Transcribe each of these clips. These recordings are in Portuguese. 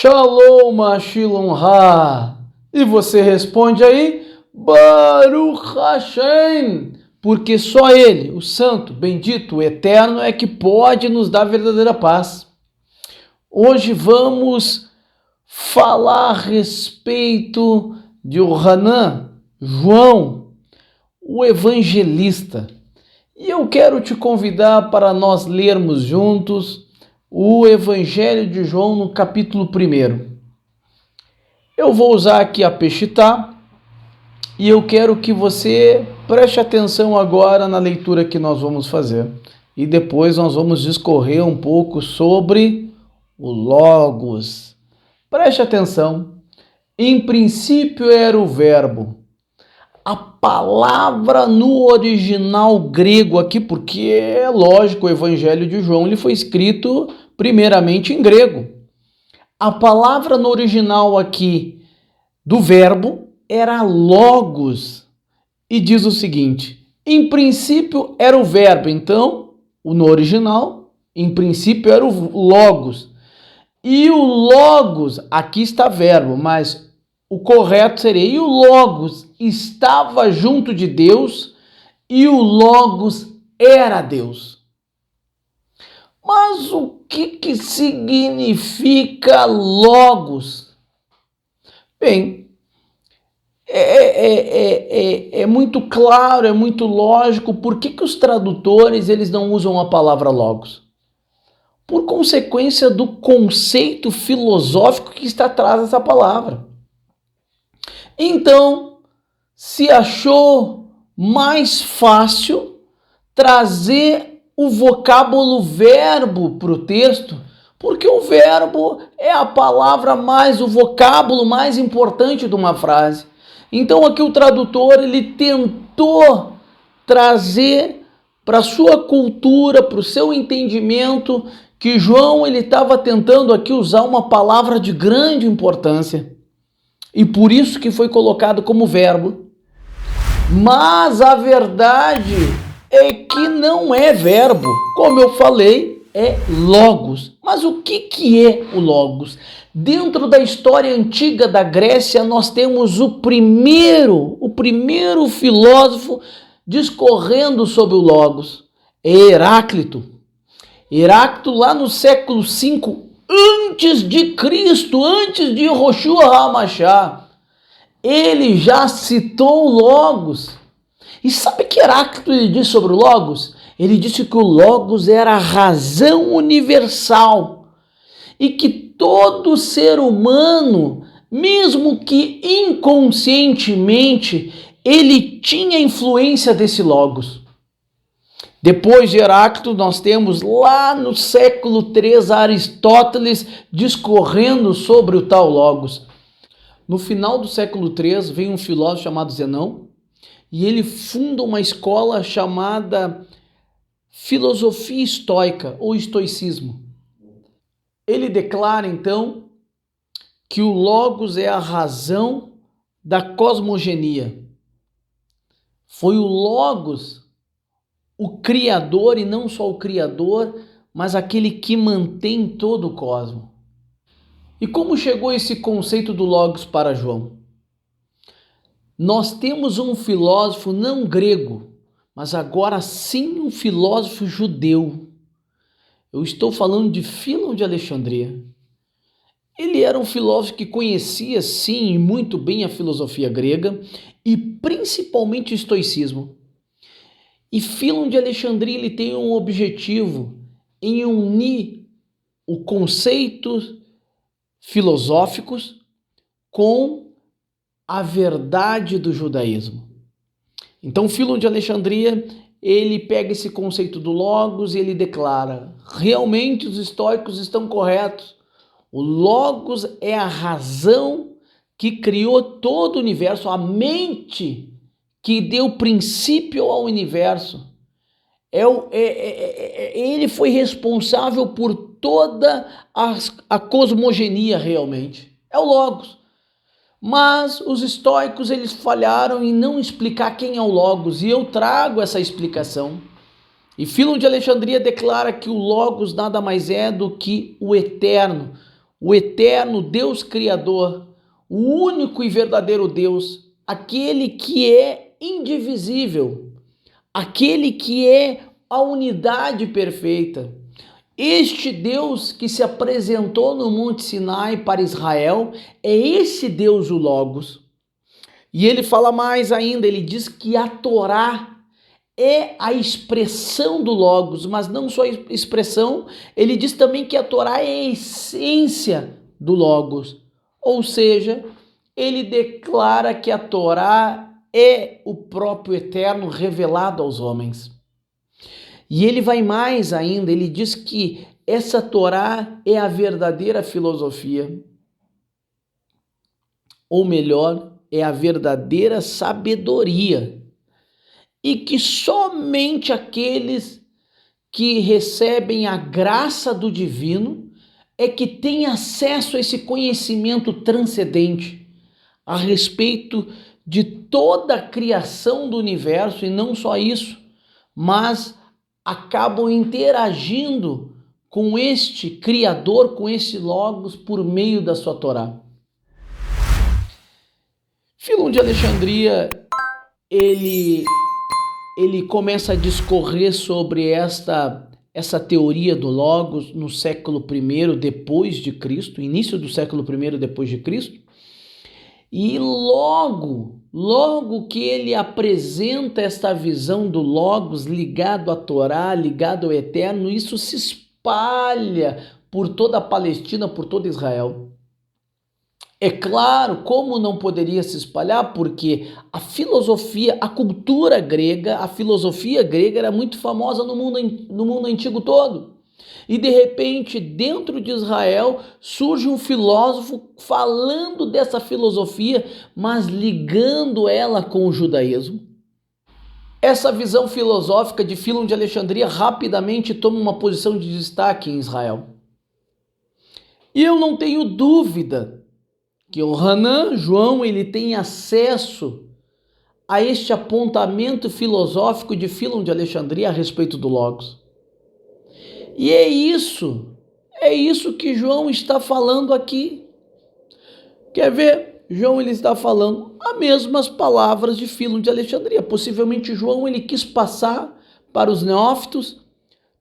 Shalom Ashilon Ha. E você responde aí, Baruch Hashem, porque só Ele, o Santo, bendito, o Eterno, é que pode nos dar verdadeira paz. Hoje vamos falar a respeito de Yohanan, João, o evangelista. E eu quero te convidar para nós lermos juntos o Evangelho de João no capítulo 1. Eu vou usar aqui a Peshittá e eu quero que você preste atenção agora na leitura que nós vamos fazer. E depois nós vamos discorrer um pouco sobre o Logos. Preste atenção. Em princípio era o Verbo. A palavra no original grego aqui, porque é lógico, o Evangelho de João ele foi escrito primeiramente em grego. A palavra no original aqui do verbo era logos. E diz o seguinte, em princípio era o verbo, então, no original, em princípio era o logos. E o logos, aqui está verbo, mas o correto seria, e o logos estava junto de Deus, e o logos era Deus. Mas o que significa logos? Bem, é muito claro, é muito lógico. Por que os tradutores eles não usam a palavra logos? Por consequência do conceito filosófico que está atrás dessa palavra. Então, se achou mais fácil trazer o vocábulo verbo para o texto, porque o verbo é a palavra mais, o vocábulo mais importante de uma frase. Então aqui o tradutor ele tentou trazer para a sua cultura, para o seu entendimento, que João ele estava tentando aqui usar uma palavra de grande importância. E por isso que foi colocado como verbo. Mas a verdade é que não é verbo. Como eu falei, é logos. Mas o que é o logos? Dentro da história antiga da Grécia, nós temos o primeiro filósofo discorrendo sobre o logos. É Heráclito. Heráclito lá no século V antes de Cristo, antes de Yoshua HaMashiach, ele já citou o Logos. E sabe o que Heráclito ele disse sobre o Logos? Ele disse que o Logos era a razão universal e que todo ser humano, mesmo que inconscientemente, ele tinha influência desse Logos. Depois de Heráclito, nós temos lá no século III Aristóteles discorrendo sobre o tal Logos. No final do século III vem um filósofo chamado Zenão e ele funda uma escola chamada filosofia estoica ou estoicismo. Ele declara então que o Logos é a razão da cosmogenia. Foi o Logos o Criador, e não só o Criador, mas aquele que mantém todo o cosmos. E como chegou esse conceito do Logos para João? Nós temos um filósofo não grego, mas agora sim um filósofo judeu. Eu estou falando de Filon de Alexandria. Ele era um filósofo que conhecia sim muito bem a filosofia grega e principalmente o estoicismo. E Filon de Alexandria ele tem um objetivo em unir os conceitos filosóficos com a verdade do judaísmo. Então Filon de Alexandria ele pega esse conceito do Logos e ele declara: realmente os estoicos estão corretos. O Logos é a razão que criou todo o universo, a mente que deu princípio ao universo. Ele foi responsável por toda a cosmogenia realmente. É o Logos. Mas os estoicos eles falharam em não explicar quem é o Logos, e eu trago essa explicação. E Filon de Alexandria declara que o Logos nada mais é do que o eterno, o eterno Deus Criador, o único e verdadeiro Deus, aquele que é indivisível, aquele que é a unidade perfeita. Este Deus que se apresentou no Monte Sinai para Israel é esse Deus, o Logos. E ele fala mais ainda, ele diz que a Torá é a expressão do Logos, mas não só a expressão, ele diz também que a Torá é a essência do Logos. Ou seja, ele declara que a Torá é o próprio Eterno revelado aos homens. E ele vai mais ainda, ele diz que essa Torá é a verdadeira filosofia, ou melhor, é a verdadeira sabedoria, e que somente aqueles que recebem a graça do divino é que têm acesso a esse conhecimento transcendente a respeito de toda a criação do universo, e não só isso, mas acabam interagindo com este Criador, com este Logos, por meio da sua Torá. Filon de Alexandria, ele começa a discorrer sobre essa teoria do Logos no século I depois de Cristo, início do século I depois de Cristo, e logo que ele apresenta esta visão do Logos ligado à Torá, ligado ao Eterno, isso se espalha por toda a Palestina, por todo Israel. É claro, como não poderia se espalhar, porque a filosofia, a cultura grega, a filosofia grega era muito famosa no mundo antigo todo. E de repente, dentro de Israel, surge um filósofo falando dessa filosofia, mas ligando ela com o judaísmo. Essa visão filosófica de Filon de Alexandria rapidamente toma uma posição de destaque em Israel. E eu não tenho dúvida que o Hanan, João, ele tem acesso a este apontamento filosófico de Filon de Alexandria a respeito do Logos. E é isso que João está falando aqui. Quer ver? João ele está falando as mesmas palavras de Filon de Alexandria. Possivelmente João ele quis passar para os neófitos,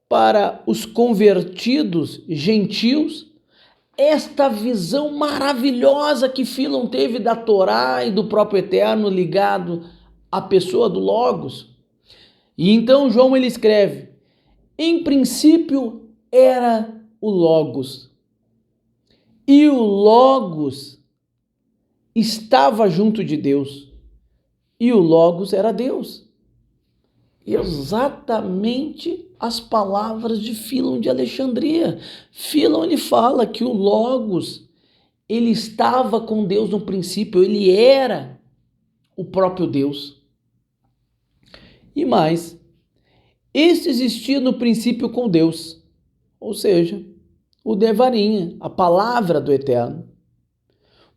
para os convertidos gentios, esta visão maravilhosa que Filon teve da Torá e do próprio Eterno ligado à pessoa do Logos. E então João ele escreve: em princípio era o Logos, e o Logos estava junto de Deus, e o Logos era Deus. Exatamente as palavras de Filon de Alexandria. Filon ele fala que o Logos ele estava com Deus no princípio, ele era o próprio Deus. E mais, este existia no princípio com Deus, ou seja, o Devarim, a palavra do Eterno.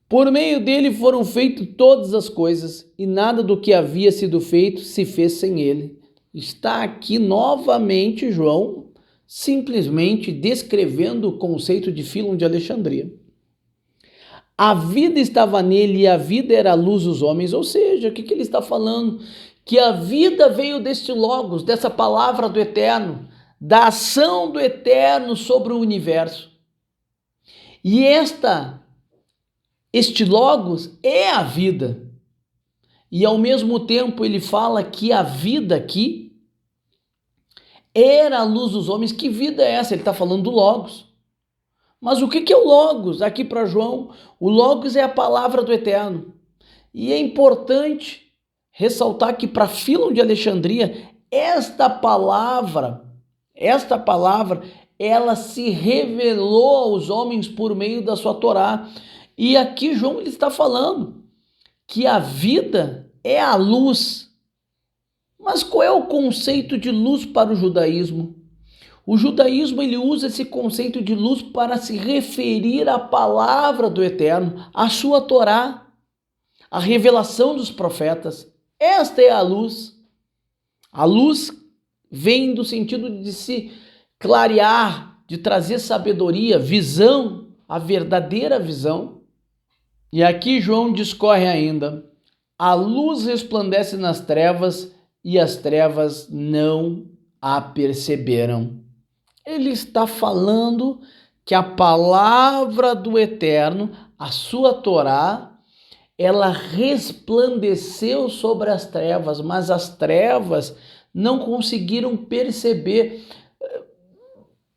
Por meio dele foram feitas todas as coisas, e nada do que havia sido feito se fez sem ele. Está aqui novamente João, simplesmente descrevendo o conceito de Filon de Alexandria. A vida estava nele e a vida era a luz dos homens, ou seja, o que ele está falando? Que a vida veio deste Logos, dessa palavra do Eterno, da ação do Eterno sobre o universo. E este Logos é a vida. E ao mesmo tempo ele fala que a vida aqui era a luz dos homens. Que vida é essa? Ele está falando do Logos. Mas o que é o Logos? Aqui para João, o Logos é a palavra do Eterno. E é importante ressaltar que para Filon de Alexandria, esta palavra, ela se revelou aos homens por meio da sua Torá. E aqui João ele está falando que a vida é a luz. Mas qual é o conceito de luz para o judaísmo? O judaísmo ele usa esse conceito de luz para se referir à palavra do Eterno, à sua Torá, à revelação dos profetas. Esta é a luz. A luz vem do sentido de se clarear, de trazer sabedoria, visão a verdadeira visão. E aqui João discorre ainda: a luz resplandece nas trevas e as trevas não a perceberam. Ele está falando que a palavra do Eterno, a sua Torá, ela resplandeceu sobre as trevas, mas as trevas não conseguiram perceber.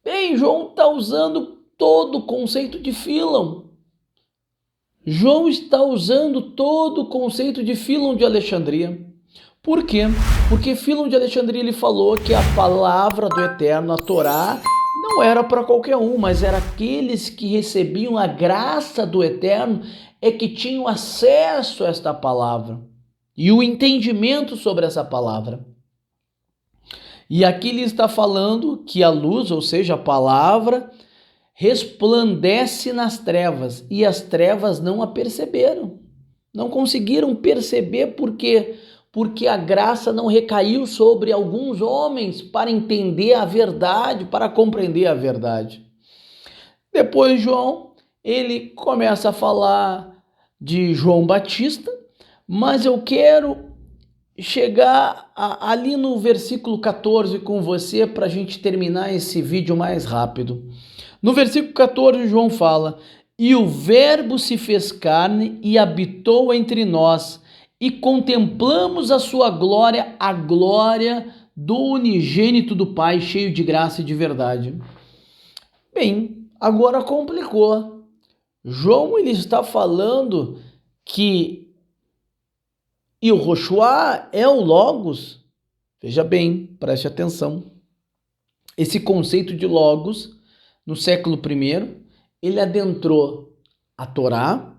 Bem, João está usando todo o conceito de Fílon. João está usando todo o conceito de Fílon de Alexandria. Por quê? Porque Fílon de Alexandria ele falou que a palavra do Eterno, a Torá, não era para qualquer um, mas era aqueles que recebiam a graça do Eterno é que tinham acesso a esta palavra e o entendimento sobre essa palavra. E aqui ele está falando que a luz, ou seja, a palavra, resplandece nas trevas e as trevas não a perceberam. Não conseguiram perceber por quê? Porque a graça não recaiu sobre alguns homens para entender a verdade, para compreender a verdade. Depois João, ele começa a falar de João Batista, mas eu quero chegar ali no versículo 14 com você para a gente terminar esse vídeo mais rápido. No versículo 14, João fala: e o verbo se fez carne e habitou entre nós, e contemplamos a sua glória, a glória do unigênito do Pai, cheio de graça e de verdade. Bem, agora complicou. João ele está falando que Yehoshua é o Logos. Veja bem, preste atenção. Esse conceito de Logos, no século I, ele adentrou a Torá,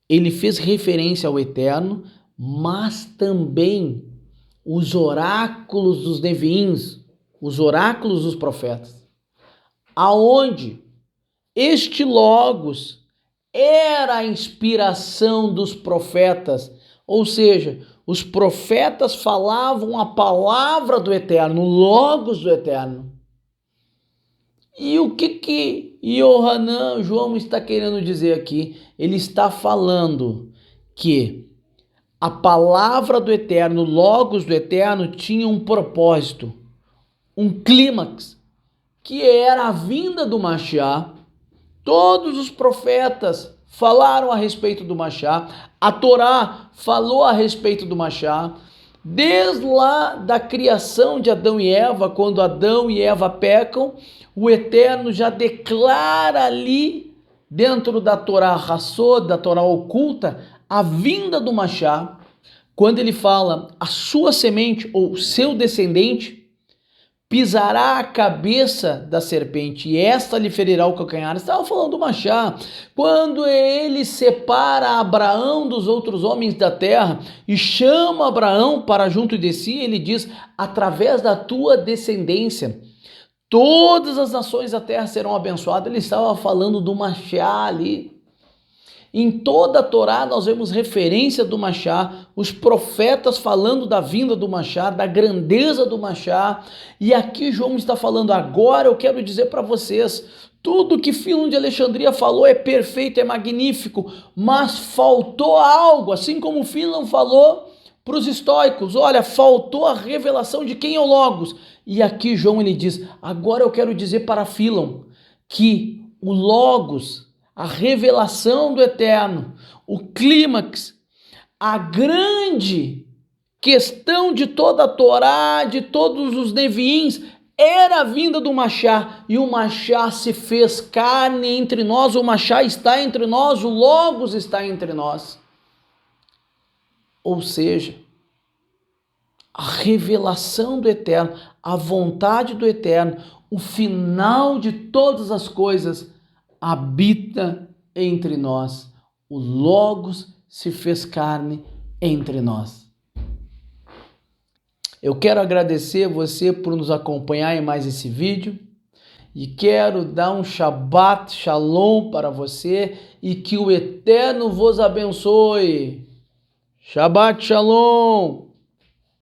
ele fez referência ao Eterno, mas também os oráculos dos Neviins, os oráculos dos profetas, aonde este Logos era a inspiração dos profetas, ou seja, os profetas falavam a palavra do Eterno, o Logos do Eterno. E o que Yohanan, João está querendo dizer aqui? Ele está falando que a palavra do Eterno, o Logos do Eterno, tinha um propósito, um clímax, que era a vinda do Mashiach. Todos os profetas falaram a respeito do Mashiach, a Torá falou a respeito do Mashiach, desde lá da criação de Adão e Eva, quando Adão e Eva pecam, o Eterno já declara ali, dentro da Torá Hassod, da Torá oculta, a vinda do Mashiach, quando ele fala, a sua semente ou seu descendente pisará a cabeça da serpente e esta lhe ferirá o calcanhar. Estava falando do Mashiach, quando ele separa Abraão dos outros homens da terra e chama Abraão para junto de si, ele diz, através da tua descendência, todas as nações da terra serão abençoadas. Ele estava falando do Mashiach ali. Em toda a Torá nós vemos referência do Mashiach, os profetas falando da vinda do Mashiach, da grandeza do Mashiach, e aqui João está falando, agora eu quero dizer para vocês, tudo que Fílon de Alexandria falou é perfeito, é magnífico, mas faltou algo, assim como Fílon falou para os estoicos, olha, faltou a revelação de quem é o Logos, e aqui João ele diz, agora eu quero dizer para Fílon que o Logos, a revelação do Eterno, o clímax, a grande questão de toda a Torá, de todos os Neviins, era a vinda do Mashiach, e o Mashiach se fez carne entre nós, o Mashiach está entre nós, o Logos está entre nós. Ou seja, a revelação do Eterno, a vontade do Eterno, o final de todas as coisas, habita entre nós. O Logos se fez carne entre nós. Eu quero agradecer você por nos acompanhar em mais esse vídeo e quero dar um Shabbat Shalom para você e que o Eterno vos abençoe. Shabbat Shalom!